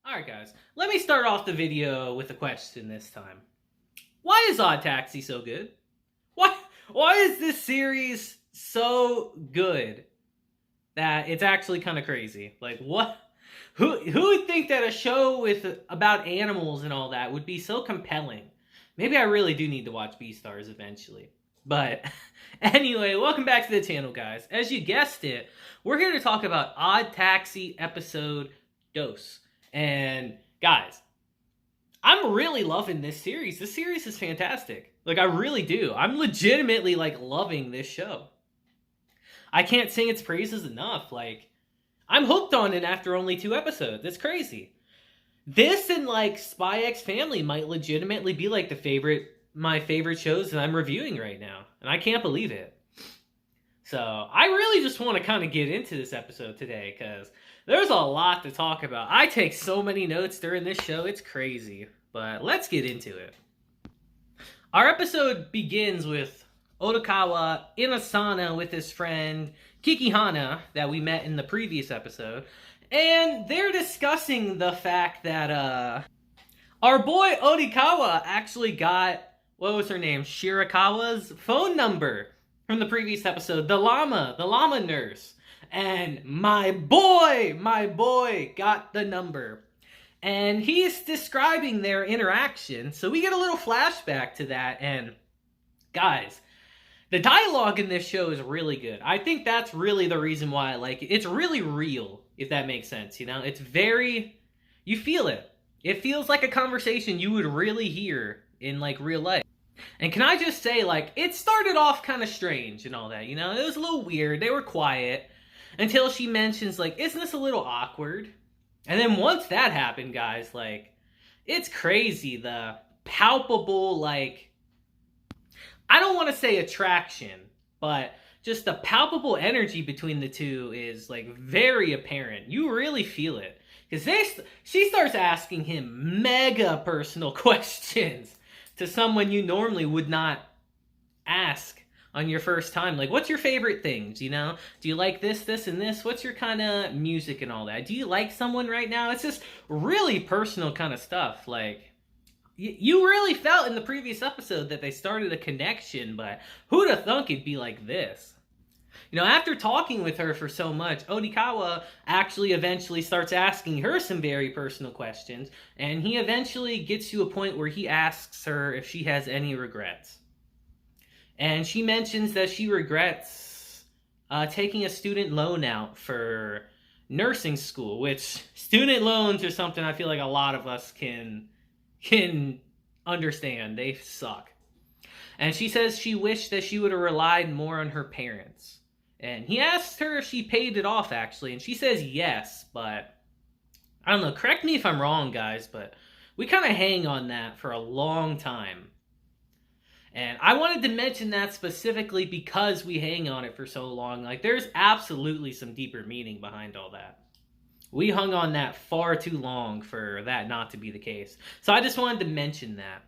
Alright guys, let me start off the video with a question this time. Why is Odd Taxi so good? Why is this series so good that it's actually kind of crazy? Like what? Who would think that a show about animals and all that would be so compelling? Maybe I really do need to watch Beastars eventually. But anyway, welcome back to the channel, guys. As you guessed it, we're here to talk about Odd Taxi episode 2. And guys, I'm really loving this series. This series is fantastic. Like, I really do. I'm legitimately, loving this show. I can't sing its praises enough. Like, I'm hooked on it after only 2 episodes. It's crazy. This and, Spy X Family might legitimately be, my favorite shows that I'm reviewing right now. And I can't believe it. So, I really just want to kind of get into this episode today, because there's a lot to talk about. I take so many notes during this show, it's crazy. But let's get into it. Our episode begins with Odokawa in a sauna with his friend Kikihana that we met in the previous episode. And they're discussing the fact that our boy Odokawa actually got, what was her name, Shirakawa's phone number from the previous episode. The llama nurse. And my boy got the number. And he's describing their interaction. So we get a little flashback to that. And guys, the dialogue in this show is really good. I think that's really the reason why I like it. It's really real, if that makes sense, you know? It's very, you feel it. It feels like a conversation you would really hear in, real life. And can I just say, it started off kind of strange and all that, you know? It was a little weird. They were quiet. Until she mentions, isn't this a little awkward? And then once that happened, guys, it's crazy. The palpable, I don't want to say attraction, but just the palpable energy between the two is, very apparent. You really feel it. Because she starts asking him mega personal questions to someone you normally would not ask on your first time. What's your favorite things, you know? Do you like this, this, and this? What's your kind of music and all that? Do you like someone right now? It's just really personal kind of stuff. You really felt in the previous episode that they started a connection, but who'd have thunk it'd be like this? You know, after talking with her for so much, Odokawa actually eventually starts asking her some very personal questions, and he eventually gets to a point where he asks her if she has any regrets. And she mentions that she regrets taking a student loan out for nursing school, which student loans are something I feel like a lot of us can understand. They suck. And she says she wished that she would have relied more on her parents. And he asked her if she paid it off, actually, and she says yes, but I don't know, correct me if I'm wrong, guys, but we kind of hang on that for a long time. And I wanted to mention that specifically because we hang on it for so long. There's absolutely some deeper meaning behind all that. We hung on that far too long for that not to be the case. So I just wanted to mention that.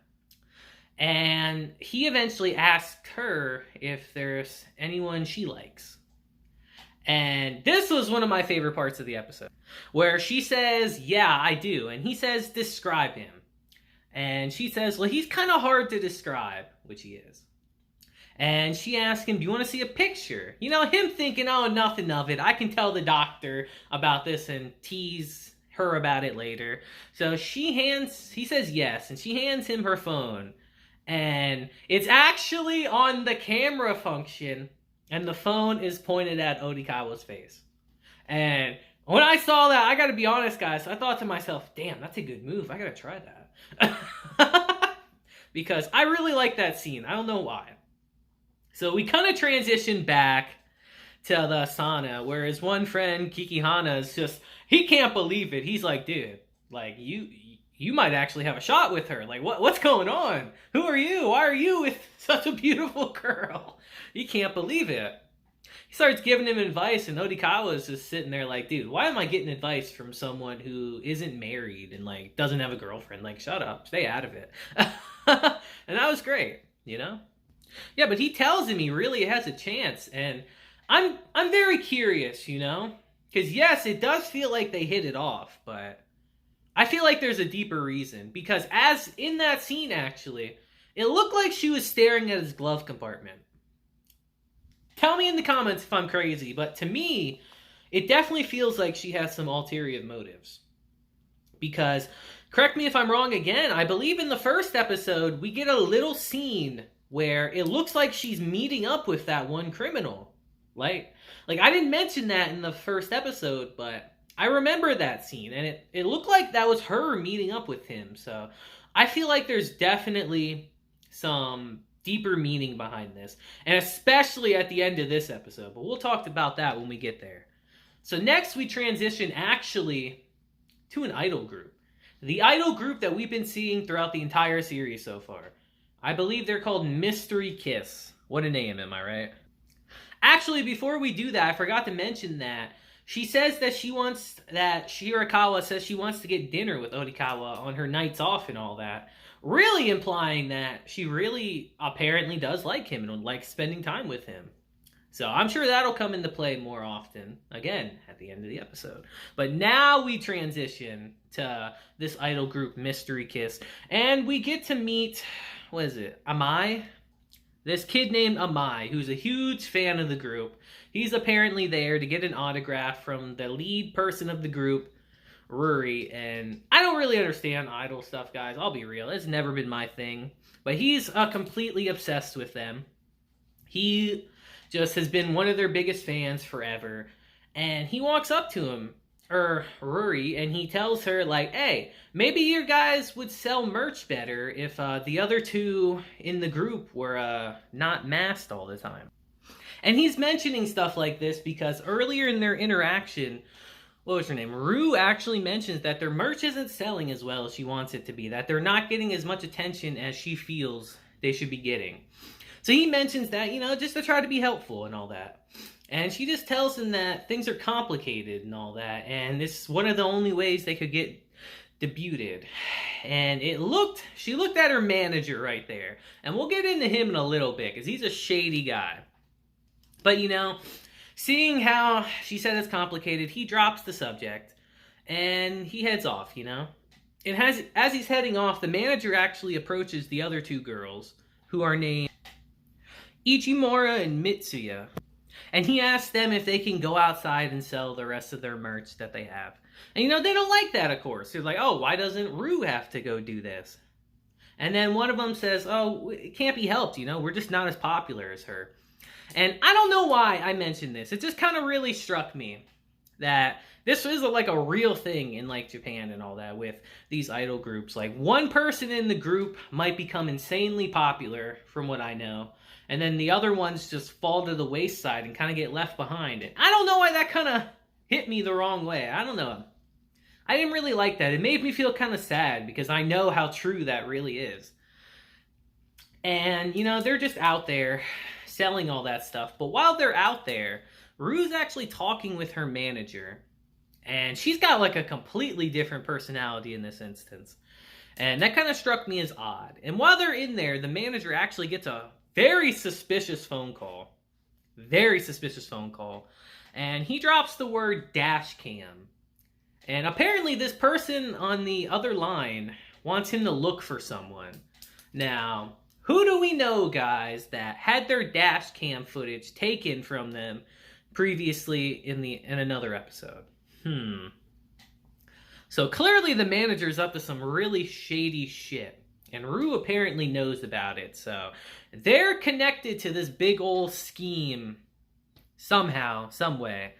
And he eventually asked her if there's anyone she likes. And this was one of my favorite parts of the episode, where she says, yeah, I do. And he says, describe him. And she says, well, he's kind of hard to describe, which he is. And she asks him, do you want to see a picture? You know, him thinking, oh, nothing of it. I can tell the doctor about this and tease her about it later. So he says yes, and she hands him her phone. And it's actually on the camera function, and the phone is pointed at Odokawa's face. And when I saw that, I gotta be honest, guys, I thought to myself, damn, that's a good move. I gotta try that. Because I really like that scene. I don't know why. So we kind of transition back to the sauna, where his one friend, Kikihana, is just, he can't believe it. He's like, dude, you might actually have a shot with her. What's going on? Who are you? Why are you with such a beautiful girl? He can't believe it. He starts giving him advice, and Odokawa is just sitting there dude, why am I getting advice from someone who isn't married and, doesn't have a girlfriend? Shut up. Stay out of it. And that was great, you know? Yeah, but he tells him he really has a chance, and I'm very curious, you know? Because, yes, it does feel like they hit it off, but I feel like there's a deeper reason, because as in that scene, actually, it looked like she was staring at his glove compartment. Tell me in the comments if I'm crazy, but to me, it definitely feels like she has some ulterior motives. Because, correct me if I'm wrong again, I believe in the first episode, we get a little scene where it looks like she's meeting up with that one criminal. Like I didn't mention that in the first episode, but I remember that scene, and it looked like that was her meeting up with him. So I feel like there's definitely some deeper meaning behind this, and especially at the end of this episode, but we'll talk about that when we get there. So next we transition actually to an idol group. The idol group that we've been seeing throughout the entire series so far. I believe they're called Mystery Kiss. What a name, am I right? Actually, before we do that, I forgot to mention that she says that Shirakawa says she wants to get dinner with Odokawa on her nights off and all that. Really implying that she really apparently does like him and likes spending time with him. So I'm sure that'll come into play more often, again, at the end of the episode. But now we transition to this idol group, Mystery Kiss, and we get to meet, what is it, Amai? This kid named Amai, who's a huge fan of the group. He's apparently there to get an autograph from the lead person of the group, Ruri, and I don't really understand idol stuff, guys. I'll be real. It's never been my thing. But he's completely obsessed with them. He just has been one of their biggest fans forever. And he walks up to him, Ruri, and he tells her, like, hey, maybe you guys would sell merch better if the other two in the group were not masked all the time. And he's mentioning stuff like this because earlier in their interaction, what was her name? Rue actually mentions that their merch isn't selling as well as she wants it to be, that they're not getting as much attention as she feels they should be getting. So he mentions that, just to try to be helpful and all that. And she just tells him that things are complicated and all that, and this is one of the only ways they could get debuted. And she looked at her manager right there. And we'll get into him in a little bit, because he's a shady guy. But, seeing how she said it's complicated, he drops the subject, and he heads off, And as he's heading off, the manager actually approaches the other two girls, who are named Ichimura and Mitsuya. And he asks them if they can go outside and sell the rest of their merch that they have. And, they don't like that, of course. They're like, oh, why doesn't Rue have to go do this? And then one of them says, oh, it can't be helped, we're just not as popular as her. And I don't know why I mentioned this. It just kind of really struck me that this is a real thing in Japan and all that with these idol groups. Like, one person in the group might become insanely popular, from what I know, and then the other ones just fall to the wayside and kind of get left behind. And I don't know why that kind of hit me the wrong way. I don't know. I didn't really like that. It made me feel kind of sad because I know how true that really is. And, they're just out there selling all that stuff. But while they're out there, Rue's actually talking with her manager. And she's got a completely different personality in this instance. And that kind of struck me as odd. And while they're in there, the manager actually gets a very suspicious phone call. Very suspicious phone call. And he drops the word dash cam. And apparently this person on the other line wants him to look for someone. Now, who do we know, guys, that had their dash cam footage taken from them previously in another episode? So clearly the manager's up to some really shady shit. And Rue apparently knows about it. So they're connected to this big old scheme somehow, some way.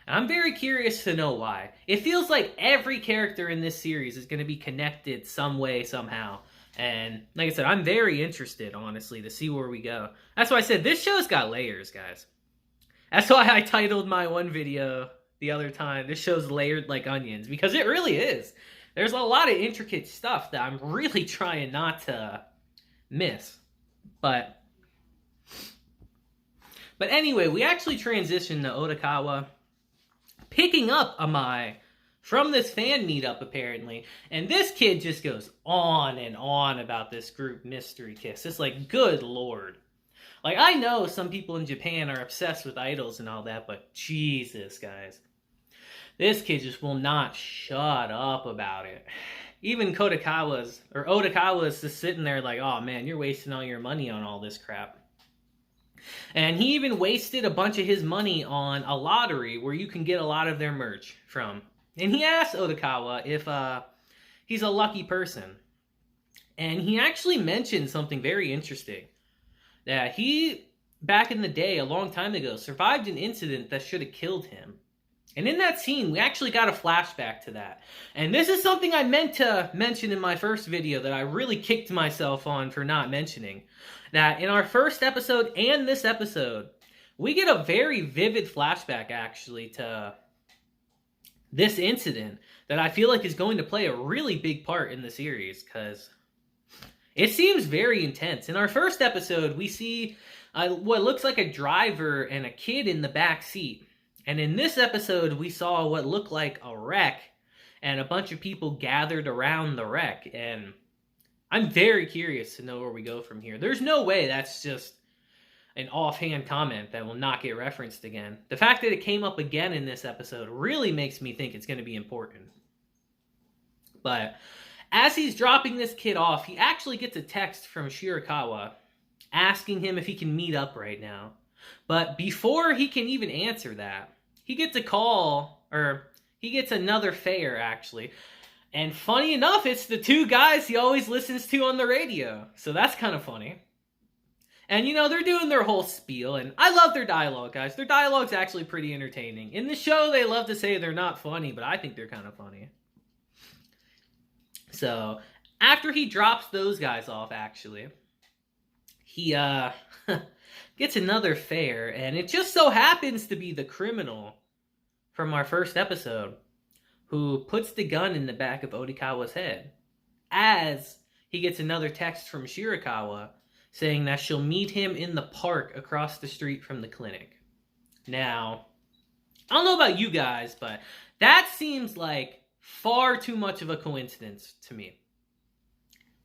And I'm very curious to know why. It feels like every character in this series is going to be connected some way, somehow. And like I said, I'm very interested, honestly, to see where we go. That's why I said this show's got layers, guys. That's why I titled my one video the other time, this show's layered like onions, because it really is. There's a lot of intricate stuff that I'm really trying not to miss. But anyway, we actually transitioned to Odokawa picking up Amai from this fan meetup, apparently. And this kid just goes on and on about this group, Mystery Kiss. It's like, good lord. I know some people in Japan are obsessed with idols and all that, but Jesus, guys. This kid just will not shut up about it. Even Odokawas just sitting there like, oh man, you're wasting all your money on all this crap. And he even wasted a bunch of his money on a lottery where you can get a lot of their merch from. And he asked Odokawa if he's a lucky person. And he actually mentioned something very interesting. That he, back in the day, a long time ago, survived an incident that should have killed him. And in that scene, we actually got a flashback to that. And this is something I meant to mention in my first video that I really kicked myself on for not mentioning. That in our first episode and this episode, we get a very vivid flashback, actually, to this incident that I feel like is going to play a really big part in the series, because it seems very intense. In our first episode, we see what looks like a driver and a kid in the back seat. And in this episode, we saw what looked like a wreck and a bunch of people gathered around the wreck. And I'm very curious to know where we go from here. There's no way that's just an offhand comment that will not get referenced again. The fact that it came up again in this episode really makes me think it's going to be important. But as he's dropping this kid off, he actually gets a text from Shirakawa asking him if he can meet up right now. But before he can even answer that, he gets a call, or he gets another fare, actually. And funny enough, it's the two guys he always listens to on the radio. So that's kind of funny. And, you know, they're doing their whole spiel, and I love their dialogue, guys. Their dialogue's actually pretty entertaining. In the show, they love to say they're not funny, but I think they're kind of funny. So, after he drops those guys off, actually, he, gets another fare, and it just so happens to be the criminal from our first episode who puts the gun in the back of Odokawa's head, as he gets another text from Shirakawa saying that she'll meet him in the park across the street from the clinic. Now, I don't know about you guys, but that seems like far too much of a coincidence to me.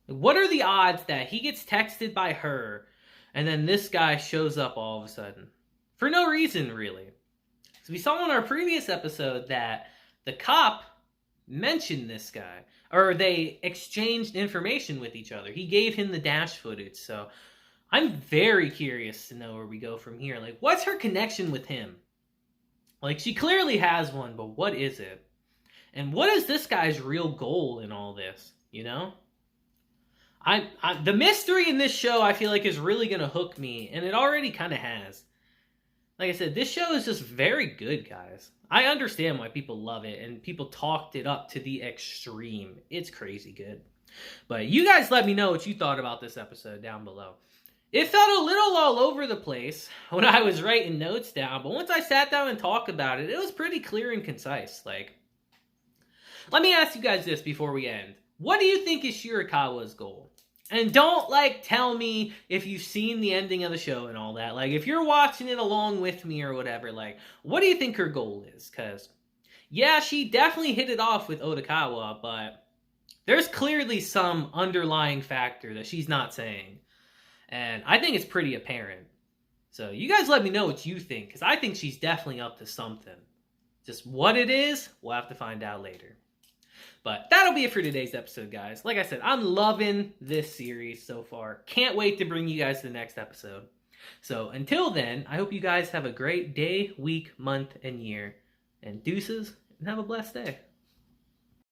What are the odds that he gets texted by her and then this guy shows up all of a sudden? For no reason, really. So we saw in our previous episode that the cop mentioned this guy, or they exchanged information with each other. He gave him the dash footage, so I'm very curious to know where we go from here. Like, what's her connection with him? Like, she clearly has one, but what is it? And what is this guy's real goal in all this, you know? The mystery in this show, I feel like, is really going to hook me, and it already kind of has. Like I said, this show is just very good, guys. I understand why people love it, and people talked it up to the extreme. It's crazy good. But you guys let me know what you thought about this episode down below. It felt a little all over the place when I was writing notes down, but once I sat down and talked about it, it was pretty clear and concise. Like, let me ask you guys this before we end. What do you think is Shirakawa's goal? And don't, like, tell me if you've seen the ending of the show and all that. Like, if you're watching it along with me or whatever, like, what do you think her goal is? Because, yeah, she definitely hit it off with Odokawa, but there's clearly some underlying factor that she's not saying. And I think it's pretty apparent. So, you guys let me know what you think, because I think she's definitely up to something. Just what it is, we'll have to find out later. But that'll be it for today's episode, guys. Like I said, I'm loving this series so far. Can't wait to bring you guys to the next episode. So until then, I hope you guys have a great day, week, month, and year. And deuces, and have a blessed day.